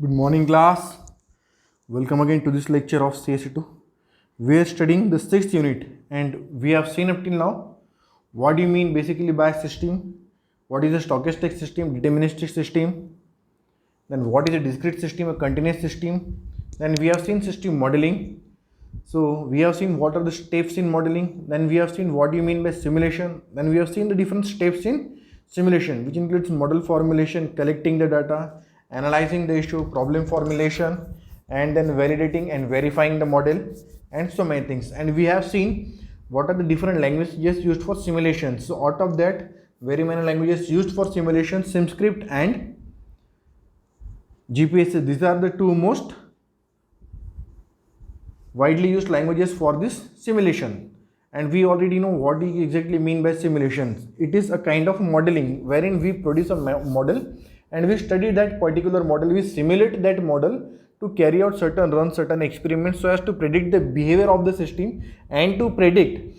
Good morning, class. Welcome again to this lecture of CS2. We are studying the sixth unit, and we have seen up till now what do you mean basically by system, what is a stochastic system, deterministic system, then what is a discrete system, a continuous system. Then we have seen system modeling. So we have seen what are the steps in modeling. Then we have seen what do you mean by simulation. Then we have seen the different steps in simulation, which includes model formulation, collecting the data, analyzing the issue, problem formulation, and then validating and verifying the model, and so many things. And we have seen what are the different languages used for simulation. So out of that, very many languages used for simulation, SimScript and GPSs. These are the two most widely used languages for this simulation. And we already know what do you exactly mean by simulation. It is a kind of modeling wherein we produce a model and we study that particular model, we simulate that model to carry out certain experiments so as to predict the behavior of the system and to predict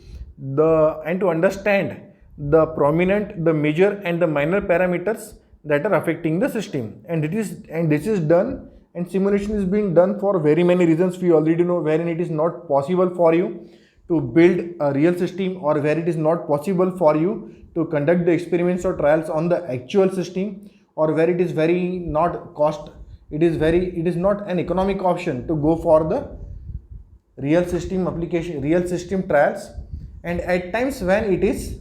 to understand the prominent, the major and the minor parameters that are affecting the system. And this is done, and simulation is being done for very many reasons. We already know wherein it is not possible for you to build a real system, or where it is not possible for you to conduct the experiments or trials on the actual system, or where it is very not cost, it is not an economic option to go for the real system application, real system trials. And at times when it is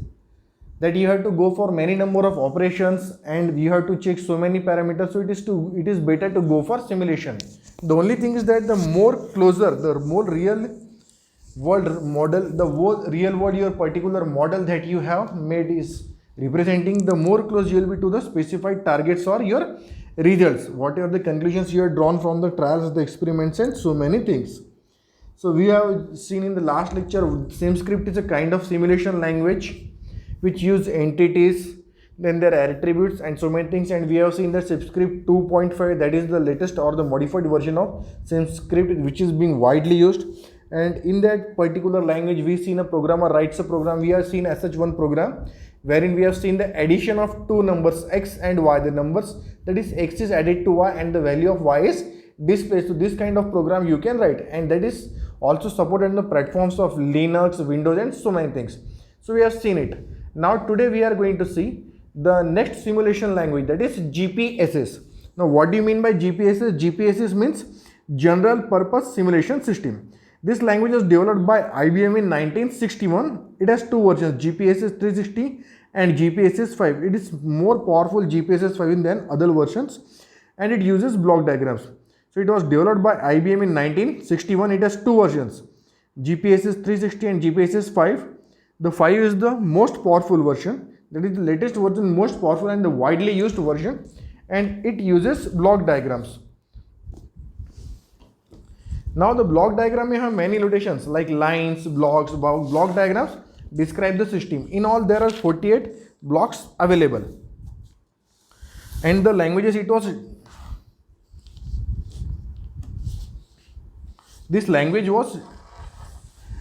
that you have to go for many number of operations and you have to check so many parameters, so it is better to go for simulation. The only thing is that the more closer, the more real world model, the real world your particular model that you have made is representing, the more close you will be to the specified targets or your results, whatever the conclusions you have drawn from the trials, the experiments, and so many things. So we have seen in the last lecture, SimScript is a kind of simulation language which use entities, then there are attributes and so many things. And we have seen that SimScript 2.5, that is the latest or the modified version of SimScript which is being widely used. And in that particular language, we seen a programmer writes a program. We have seen sh1 program wherein we have seen the addition of two numbers x and y. The numbers, that is x is added to y and the value of y is displayed. So this kind of program you can write, and that is also supported on the platforms of Linux, Windows, and so many things. So we have seen it. Now today we are going to see the next simulation language, that is GPSs. Now what do you mean by GPSs? GPSs means General Purpose Simulation System. This language was developed by IBM in 1961. It has two versions, GPSs 360 and GPSs 5. It is more powerful GPSs 5 than other versions, and it uses block diagrams. So it was developed by IBM in 1961. It has two versions, GPSs 360 and GPSs 5. The 5 is the most powerful version, that is the latest version, most powerful and the widely used version, and it uses block diagrams. Now the block diagram may have many notations like lines, blocks. Block diagrams describe the system. In all there are 48 blocks available. And the languages this language was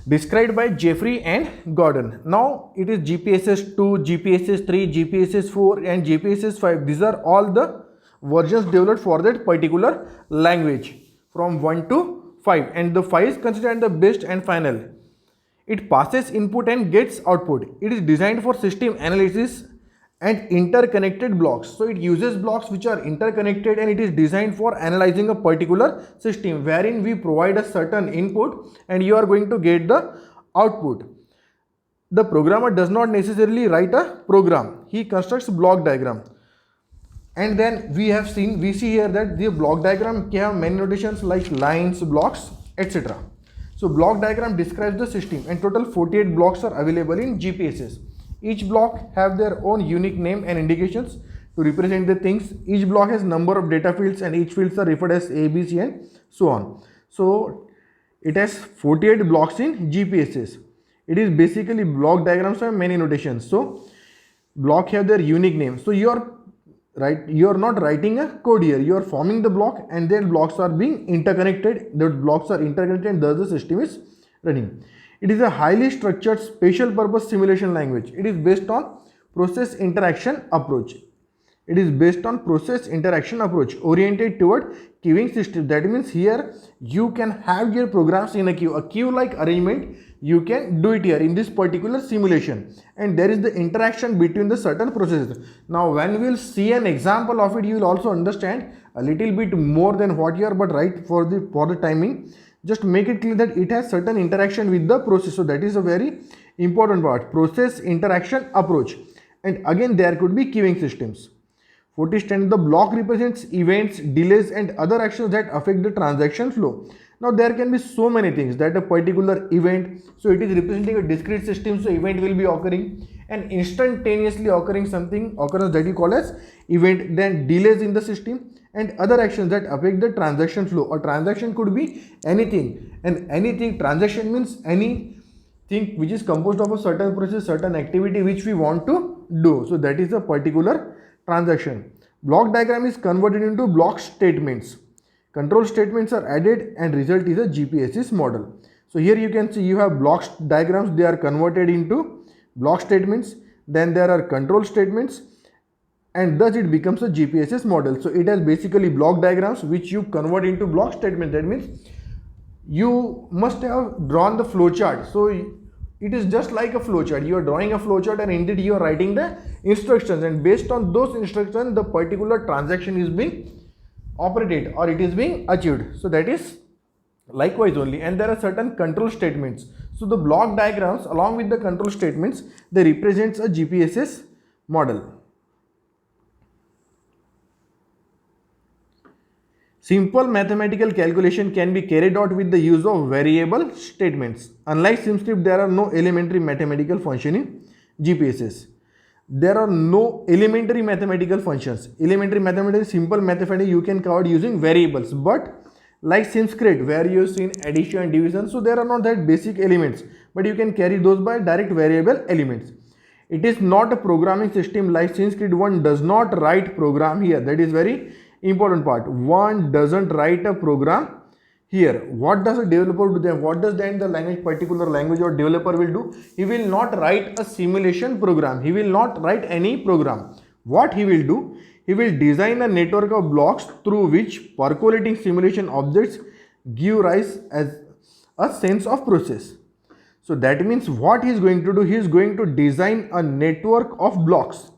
described by Jeffrey and Gordon. Now it is GPSs 2, GPSs 3, GPSs 4 and GPSs 5. These are all the versions developed for that particular language from 1 to 5, and the 5 is considered the best and final. It passes input and gets output. It is designed for system analysis and interconnected blocks. So it uses blocks which are interconnected, and it is designed for analyzing a particular system wherein we provide a certain input and you are going to get the output. The programmer does not necessarily write a program. He constructs block diagram. And then we see here that the block diagram can have many notations like lines, blocks, etc. So block diagram describes the system, and total 48 blocks are available in GPSs. Each block have their own unique name and indications to represent the things. Each block has number of data fields, and each fields are referred as A, B, C, and so on. So it has 48 blocks in GPSs. It is basically block diagrams have many notations. So block have their unique name. So you are not writing a code here, you are forming the block, and then blocks are being interconnected. The blocks are interconnected, and thus the system is running. It is a highly structured special purpose simulation language. It is based on process interaction approach. It is based on process interaction approach oriented toward queuing system. That means here you can have your programs in a queue like arrangement. You can do it here in this particular simulation, and there is the interaction between the certain processes. Now when we will see an example of it, you will also understand a little bit more than what you are, but right, for the timing, just make it clear that it has certain interaction with the process. So that is a very important part, process interaction approach. And again there could be queuing systems. 40th standard, the block represents events, delays and other actions that affect the transaction flow. Now there can be so many things that a particular event, so it is representing a discrete system, so event will be occurring, and instantaneously occurring something occurrence that you call as event, then delays in the system and other actions that affect the transaction flow. A transaction could be anything, and anything, transaction means anything which is composed of a certain process, certain activity which we want to do. So that is a particular transaction. Block diagram is converted into block statements. Control statements are added and result is a GPSS model. So here you can see you have block diagrams, they are converted into block statements, then there are control statements, and thus it becomes a GPSS model. So it has basically block diagrams which you convert into block statements. That means you must have drawn the flowchart. So it is just like a flowchart. You are drawing a flowchart and indeed you are writing the instructions, and based on those instructions the particular transaction is being operated or it is being achieved. So that is likewise only. And there are certain control statements. So the block diagrams along with the control statements, they represents a GPSS model. Simple mathematical calculation can be carried out with the use of variable statements. Unlike SimScript, there are no elementary mathematical function in GPSS. There are no elementary mathematical functions. Elementary mathematics, simple mathematics you can cover using variables, but like SimScript where you see addition and division, so there are not that basic elements, but you can carry those by direct variable elements. It is not a programming system like SimScript. One does not write program here. That is very important part. One doesn't write a program here. What does a developer do then? What does then the language, particular language or developer will do? He will not write a simulation program. He will not write any program. What he will do? He will design a network of blocks through which percolating simulation objects give rise as a sense of process. So that means what he is going to do? He is going to design a network of blocks,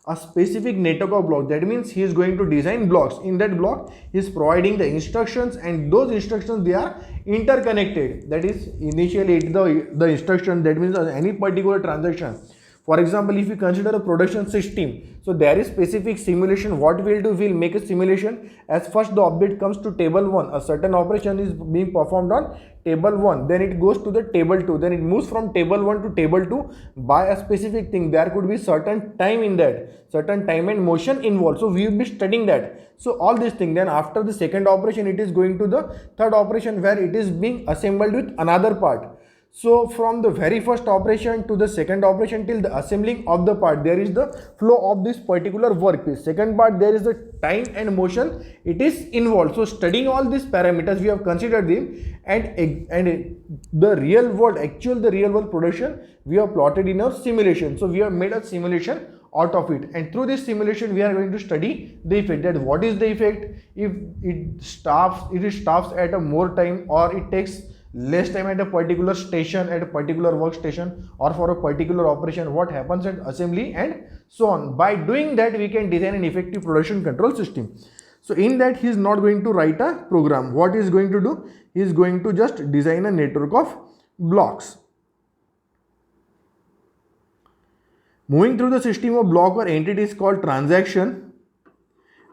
a specific network of blocks. That means he is going to design blocks. In that block he is providing the instructions, and those instructions, they are interconnected. That is initially the instruction, that means any particular transaction. For example, if you consider a production system, so there is specific simulation. What we will do, we will make a simulation. As first the object comes to table 1, a certain operation is being performed on table 1, then it goes to the table 2, then it moves from table 1 to table 2 by a specific thing. There could be certain time in that, certain time and motion involved. So we will be studying that. So all these things, then after the second operation it is going to the third operation where it is being assembled with another part. So from the very first operation to the second operation till the assembling of the part, there is the flow of this particular workpiece. Second part, there is the time and motion, it is involved. So studying all these parameters, we have considered them, and the real world, the real world production, we have plotted in our simulation. So we have made a simulation out of it, and through this simulation we are going to study the effect. That what is the effect if it stops at a more time, or it takes less time at a particular station, at a particular workstation, or for a particular operation, what happens at assembly, and so on. By doing that, we can design an effective production control system. So in that, he is not going to write a program. What he is going to do? He is going to just design a network of blocks. Moving through the system of block or entities called transaction.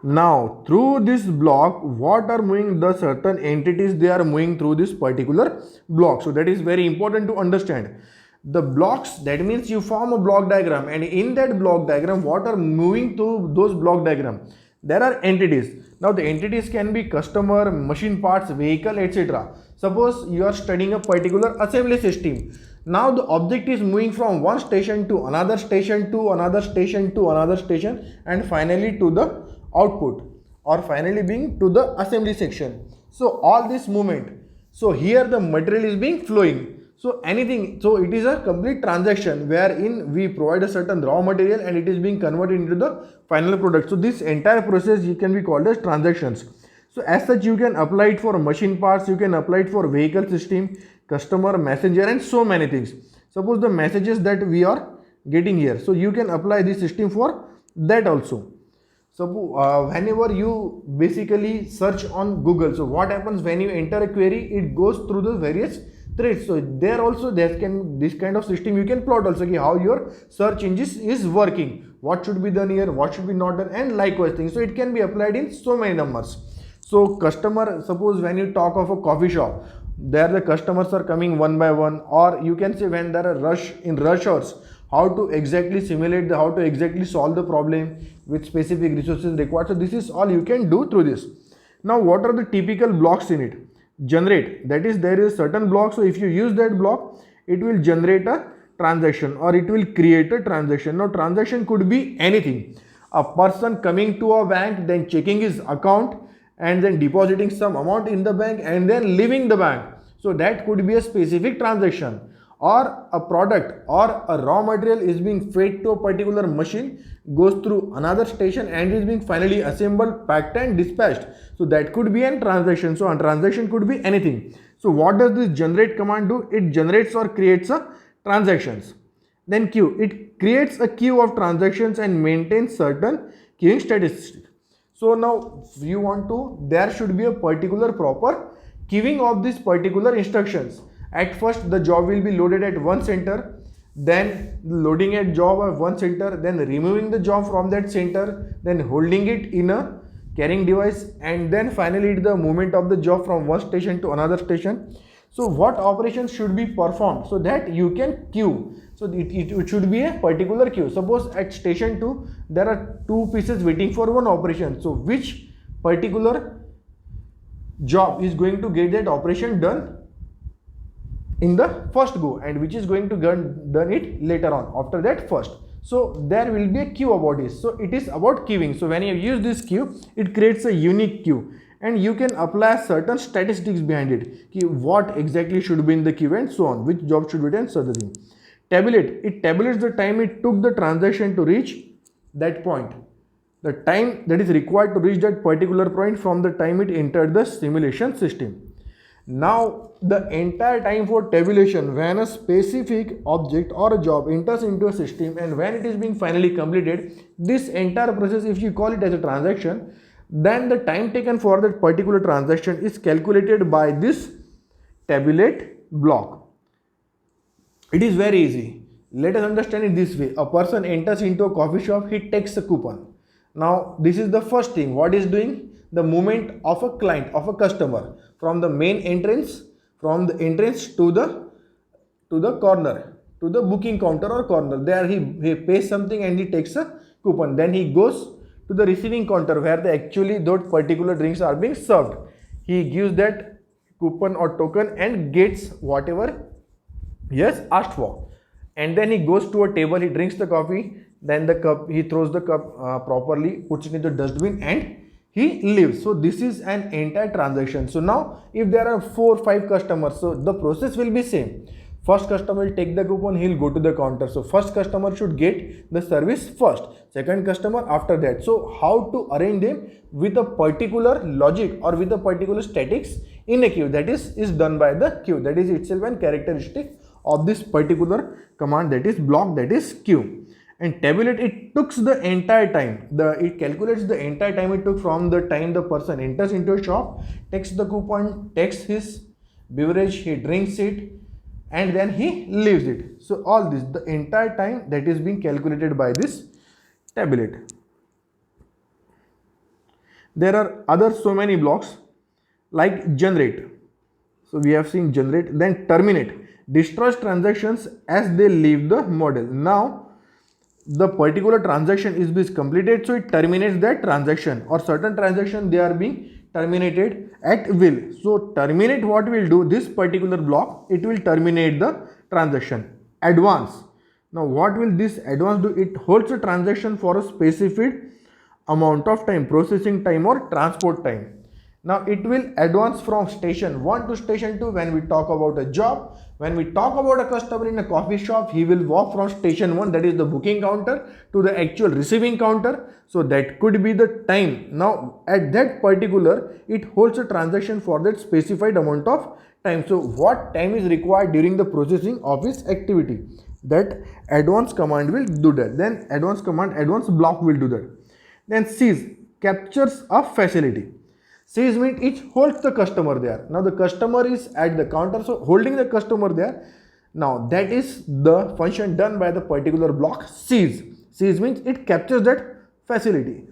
Now through this block, what are moving? The certain entities, they are moving through this particular block. So that is very important to understand. The blocks, that means you form a block diagram, and in that block diagram, what are moving through those block diagram? There are entities. Now the entities can be customer, machine parts, vehicle, etc. Suppose you are studying a particular assembly system. Now the object is moving from one station to another station to another station to another station, and finally to the output, or finally being to the assembly section. So all this movement, so here the material is being flowing. So anything, so it is a complete transaction wherein we provide a certain raw material and it is being converted into the final product. So this entire process you can be called as transactions. So as such, you can apply it for machine parts, you can apply it for vehicle system, customer, messenger, and so many things. Suppose the messages that we are getting here, so you can apply this system for that also. So whenever you basically search on Google, so what happens when you enter a query, it goes through the various threads. So there also there can this kind of system you can plot also how your search engine is working, what should be done here, what should be not done, and likewise things. So it can be applied in so many numbers. So customer, suppose when you talk of a coffee shop, there the customers are coming one by one, or you can say when there are rush hours, how to exactly simulate how to exactly solve the problem with specific resources required. So this is all you can do through this. Now what are the typical blocks in it? Generate, that is there is certain block, so if you use that block, it will generate a transaction or it will create a transaction. Now transaction could be anything, a person coming to a bank, then checking his account and then depositing some amount in the bank and then leaving the bank. So that could be a specific transaction. Or a product or a raw material is being fed to a particular machine, goes through another station and is being finally assembled, packed and dispatched. So that could be a transaction. So a transaction could be anything. So what does this generate command do? It generates or creates a transactions. Then queue, it creates a queue of transactions and maintains certain queuing statistics. So now if you want to, there should be a particular proper queuing of these particular instructions. At first the job will be loaded at one center, then loading a job at one center, then removing the job from that center, then holding it in a carrying device, and then finally the movement of the job from one station to another station. So what operations should be performed so that you can queue? So it should be a particular queue. Suppose at station 2 there are two pieces waiting for one operation. So which particular job is going to get that operation done in the first go and which is going to done it later on after that first. So there will be a queue about this. So it is about queuing. So when you use this queue, it creates a unique queue and you can apply certain statistics behind it, what exactly should be in the queue and so on, which job should be done, such a thing. Tabulate, it tabulates the time it took the transaction to reach that point, the time that is required to reach that particular point from the time it entered the simulation system. Now the entire time for tabulation, when a specific object or a job enters into a system and when it is being finally completed, this entire process, if you call it as a transaction, then the time taken for that particular transaction is calculated by this tabulate block. It is very easy. Let us understand it this way. A person enters into a coffee shop, he takes a coupon. Now this is the first thing. What is doing? The movement of a client, of a customer from the main entrance, from the entrance to the corner, to the booking counter or corner. There he pays something and he takes a coupon. Then he goes to the receiving counter where actually those particular drinks are being served. He gives that coupon or token and gets whatever he has asked for. And then he goes to a table, he drinks the coffee, then the cup, he throws the cup properly, puts it in the dustbin and he leaves. So this is an entire transaction. So now if there are 4 or 5 customers, so the process will be same. First customer will take the coupon, he will go to the counter. So first customer should get the service first, second customer after that. So how to arrange them with a particular logic or with a particular statics in a queue, that is done by the queue. That is itself an characteristic of this particular command, that is block, that is queue. And tabulate, it took the entire time, it calculates the entire time it took from the time the person enters into a shop, takes the coupon, takes his beverage, he drinks it and then he leaves it. So all this, the entire time, that is being calculated by this tabulate. There are other so many blocks like generate. So we have seen generate. Then terminate, destroys transactions as they leave the model. Now the particular transaction is completed, so it terminates that transaction, or certain transaction they are being terminated at will. So terminate, what will do, this particular block, it will terminate the transaction. Advance, now what will this advance do? It holds a transaction for a specific amount of time, processing time or transport time. Now it will advance from station 1 to station 2 when we talk about a job. When we talk about a customer in a coffee shop, he will walk from station 1, that is the booking counter, to the actual receiving counter. So that could be the time. Now at that particular, it holds a transaction for that specified amount of time. So what time is required during the processing of his activity? That advance command will do that. Then advance block will do that. Then seize, captures a facility. Seize means it holds the customer there. Now the customer is at the counter, so holding the customer there. Now that is the function done by the particular block seize. Seize means it captures that facility.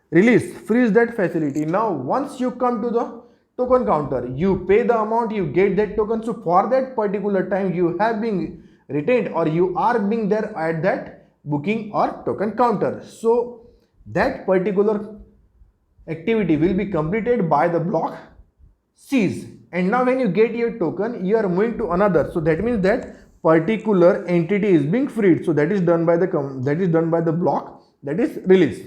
Release, freeze that facility. Now once you come to the token counter, you pay the amount, you get that token. So for that particular time you have been retained, or you are being there at that booking or token counter. So that particular activity will be completed by the block seize. And now when you get your token, you are moving to another. So that means that particular entity is being freed. So that is done by the block, that is release.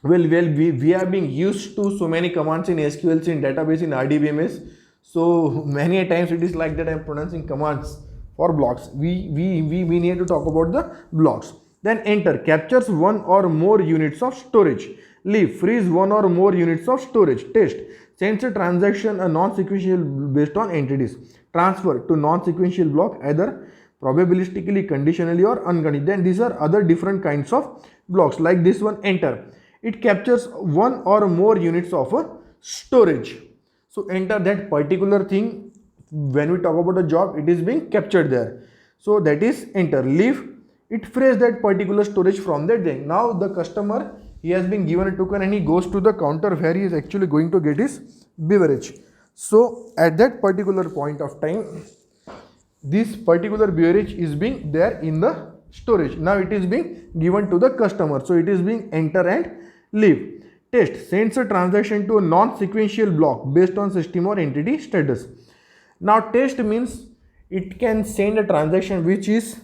Well, we are being used to so many commands in SQL, in database, in RDBMS. So many a times it is like that I am pronouncing commands for blocks. We need to talk about the blocks. Then enter, captures one or more units of storage. Leave, freeze one or more units of storage. Test, sends a transaction a non-sequential based on entities. Transfer to non-sequential block either probabilistically, conditionally or unconditionally. Then these are other different kinds of blocks, like this one, enter. It captures one or more units of a storage. So enter, that particular thing, when we talk about a job, it is being captured there. So that is enter. Leave, it frees that particular storage from that thing. Now the customer, he has been given a token and he goes to the counter where he is actually going to get his beverage. So at that particular point of time, this particular beverage is being there in the storage. Now it is being given to the customer. So it is being enter and leave. Test, sends a transaction to a non-sequential block based on system or entity status. Now test means it can send a transaction which is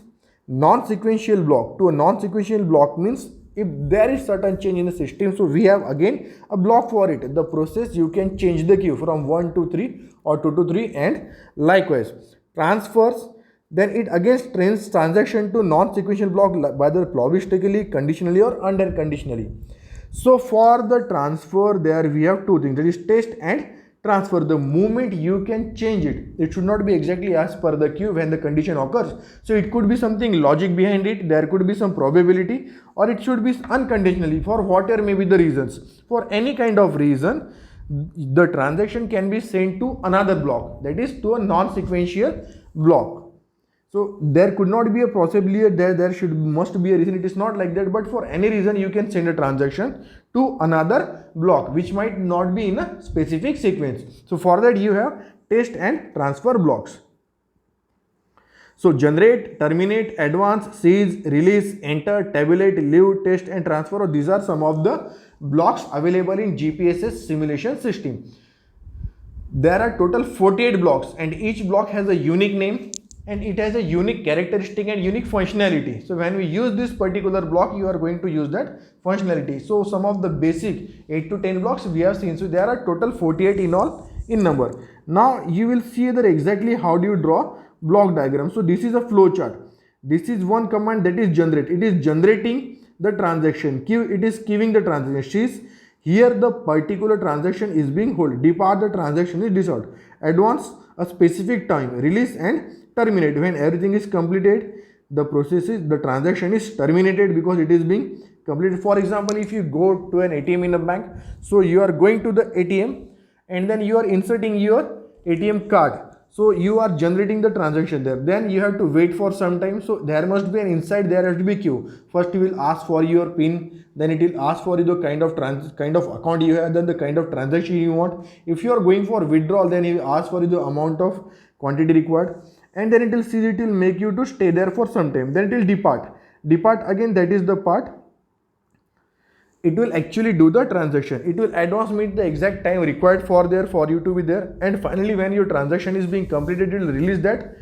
non-sequential block to a non-sequential block, means if there is certain change in the system, so we have again a block for it. The process, you can change the queue from 1 to 3 or 2 to 3, and likewise transfers, then it again sends transaction to non-sequential block whether probabilistically, conditionally or unconditionally. So for the transfer, there we have two things, that is test and transfer. The moment you can change it, it should not be exactly as per the queue when the condition occurs. So it could be something logic behind it, there could be some probability, or it should be unconditionally, for whatever may be the reasons. For any kind of reason, the transaction can be sent to another block, that is to a non-sequential block. So there could not be a possibly must be a reason. It is not like that, but for any reason you can send a transaction to another block which might not be in a specific sequence. So for that you have test and transfer blocks. So generate, terminate, advance, seize, release, enter, tabulate, leave, test and transfer. These are some of the blocks available in GPS's simulation system. There are total 48 blocks and each block has a unique name and it has a unique characteristic and unique functionality. So when we use this particular block, you are going to use that functionality. So some of the basic 8 to 10 blocks we have seen. So there are total 48 in all in number. Now you will see that exactly how do you draw block diagram. So this is a flow chart. This is one command, that is generate. It is generating the transaction. Queue, it is queuing the transaction. Here the particular transaction is being held. Depart, the transaction is dissolved. Advance, a specific time. Release and terminate. When everything is completed, the transaction is terminated because it is being completed. For example, if you go to an ATM in a bank, so you are going to the ATM and then you are inserting your ATM card. So you are generating the transaction there. Then you have to wait for some time. So there must be an inside, there has to be queue. First you will ask for your PIN, then it will ask for the kind of account you have, then the kind of transaction you want. If you are going for withdrawal, then it will ask for the amount of quantity required, and then it will make you to stay there for some time. Then it will depart. Depart again, that is the part. It will actually do the transaction. It will advance meet the exact time required for you to be there. And finally, when your transaction is being completed, it will release that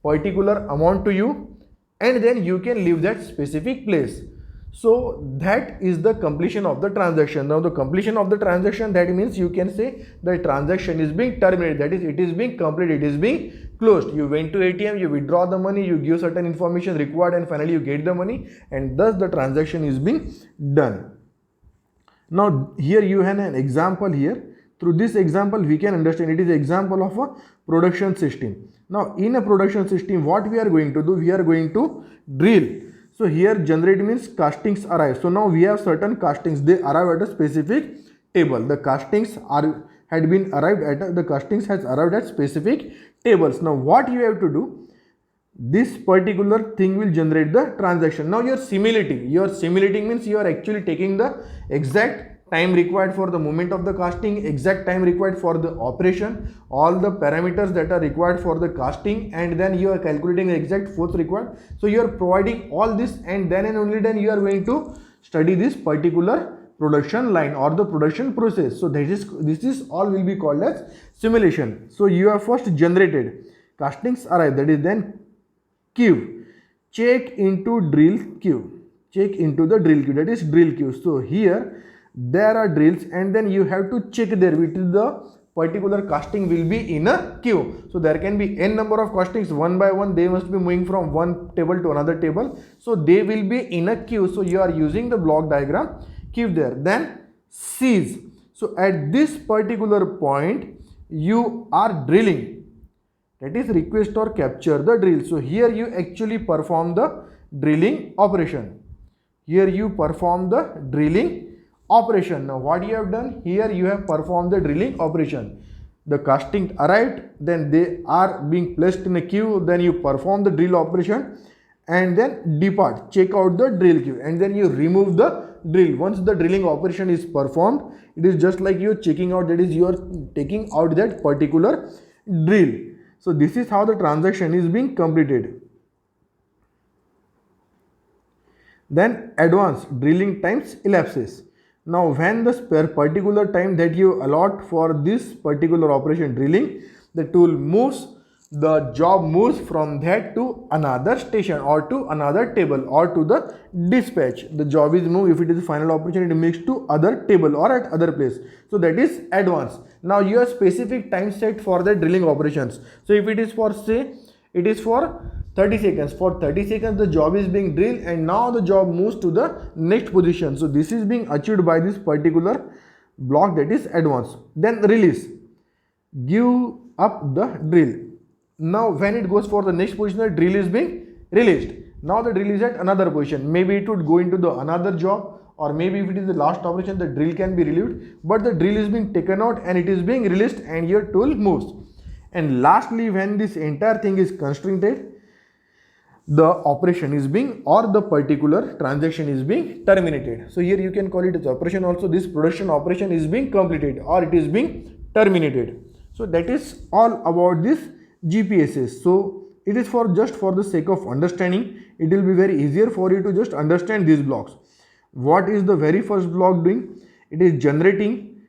particular amount to you, and then you can leave that specific place. So that is the completion of the transaction. Now the completion of the transaction, that means you can say the transaction is being terminated, that is it is being completed, it is being closed. You went to ATM, you withdraw the money, you give certain information required, and finally you get the money, and thus the transaction is being done. Now here you have an example here. Through this example we can understand it is an example of a production system. Now in a production system, what we are going to do, we are going to drill. So here generate means castings arrive. So now we have certain castings, they arrive at a specific table. The castings had been arrived at the castings has arrived at specific tables. Now what you have to do, this particular thing will generate the transaction. Now you are simulating means you are actually taking the exact time required for the movement of the casting, exact time required for the operation, all the parameters that are required for the casting, and then you are calculating the exact force required. So you are providing all this, and then and only then you are going to study this particular production line or the production process. So this is all will be called as simulation. So you have first generated castings arrive, that is then queue, check into drill queue, check into the drill queue, that is drill queue. So here there are drills, and then you have to check there which is the particular casting will be in a queue. So there can be n number of castings, one by one they must be moving from one table to another table, so they will be in a queue. So you are using the block diagram, keep there. Then seize, so at this particular point you are drilling, that is request or capture the drill. So here you actually perform the drilling operation, here you perform the drilling operation. Now what you have done, here you have performed the drilling operation. The casting arrived, then they are being placed in a queue, then you perform the drill operation and then depart, check out the drill queue, and then you remove the drill. Once the drilling operation is performed, it is just like you are checking out, that is you are taking out that particular drill. So this is how the transaction is being completed. Then advanced drilling times elapses. Now when the particular time that you allot for this particular operation drilling, the tool moves, the job moves from that to another station or to another table or to the dispatch. The job is moved, if it is a final operation it moves to other table or at other place. So that is advanced. Now you have specific time set for the drilling operations. So if it is for, say it is for 30 seconds, for 30 seconds the job is being drilled, and now the job moves to the next position. So this is being achieved by this particular block, that is advanced. Then release, give up the drill. Now when it goes for the next position, the drill is being released. Now the drill is at another position, maybe it would go into the another job, or maybe if it is the last operation the drill can be relieved, but the drill is being taken out and it is being released and your tool moves. And lastly, when this entire thing is constricted, the operation is being, or the particular transaction is being terminated. So here you can call it as operation also. This production operation is being completed or it is being terminated. So that is all about this GPSS. So it is for just for the sake of understanding. It will be very easier for you to just understand these blocks. What is the very first block doing? It is generating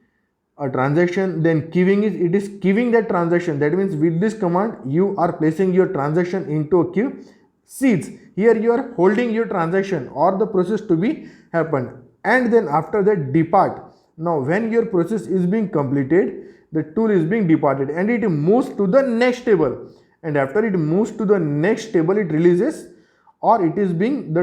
a transaction, then queuing is, it is queuing that transaction. That means with this command you are placing your transaction into a queue. Seeds, here you are holding your transaction or the process to be happened, and then after that depart. Now when your process is being completed, the tool is being departed and it moves to the next table, and after it moves to the next table it releases, or it is being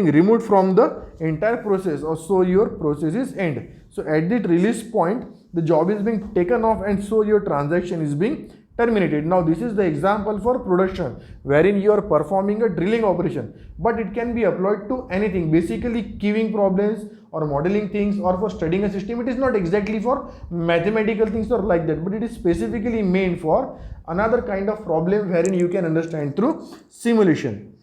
removed from the entire process, or so your process is end. So at that release point the job is being taken off, and so your transaction is being terminated. Now this is the example for production wherein you are performing a drilling operation, but it can be applied to anything, basically queuing problems or modeling things or for studying a system. It is not exactly for mathematical things or like that, but it is specifically meant for another kind of problem wherein you can understand through simulation.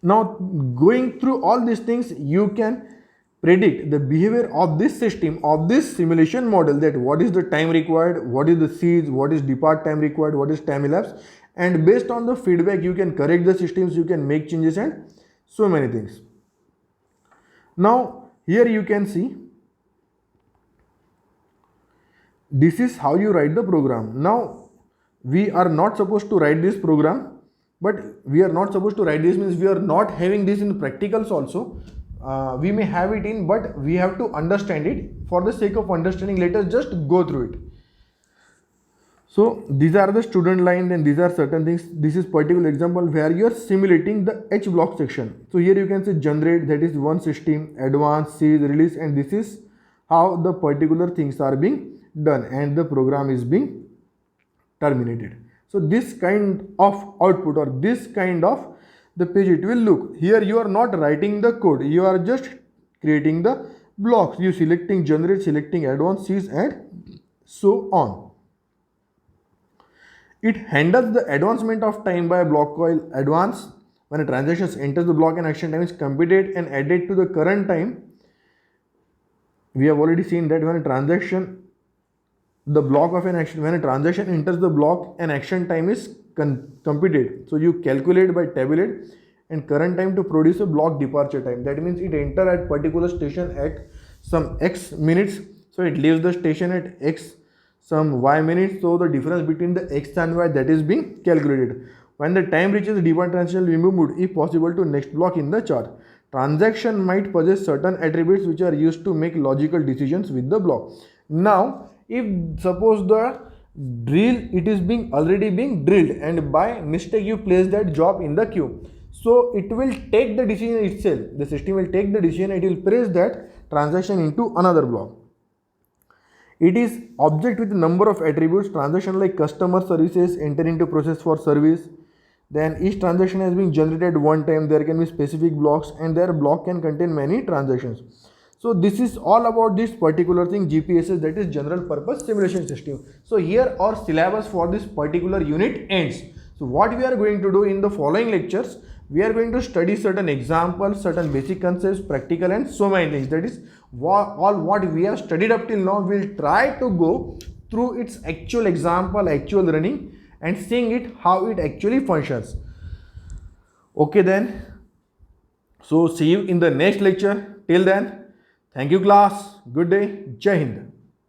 Now going through all these things, you can predict the behavior of this system, of this simulation model, that what is the time required, what is the seeds, what is depart time required, what is time elapsed, and based on the feedback you can correct the systems, you can make changes and so many things. Now here you can see this is how you write the program. Now we are not supposed to write this program but we are not supposed to write this, means we are not having this in practicals also. We may have it in, but we have to understand it. For the sake of understanding, let us just go through it. So these are the student lines and these are certain things. This is particular example where you are simulating the H block section. So here you can say generate, that is one system, advance, seize, release, and this is how the particular things are being done and the program is being terminated. So this kind of output or this kind of the page it will look. Here you are not writing the code, you are just creating the blocks. You selecting generate, selecting advance, seize, and so on. It handles the advancement of time by block coil advance. When a transaction enters the block and action time is computed and added to the current time. We have already seen that when a transaction, the block of an action, when a transaction enters the block and action time is computed. So you calculate by tabulate and current time to produce a block departure time. That means it enter at particular station at some x minutes. So it leaves the station at x some y minutes, so the difference between the x and y, that is being calculated. When the time reaches the departure transaction will be moved if possible to next block in the chart. Transaction might possess certain attributes which are used to make logical decisions with the block. Now if suppose the drill, it is already being drilled and by mistake you place that job in the queue, so it will take the decision itself. The system will take the decision, it will press that transaction into another block. It is object with number of attributes. Transaction like customer services enter into process for service. Then each transaction has been generated one time. There can be specific blocks and their block can contain many transactions. So this is all about this particular thing, GPSS, that is general purpose simulation system. So here our syllabus for this particular unit ends. So what we are going to do in the following lectures, we are going to study certain examples, certain basic concepts, practical and so many things. That is all what we have studied up till now. We will try to go through its actual example, actual running and seeing it how it actually functions. Okay then. So see you in the next lecture. Till then, thank you class. Good day. Jai Hind.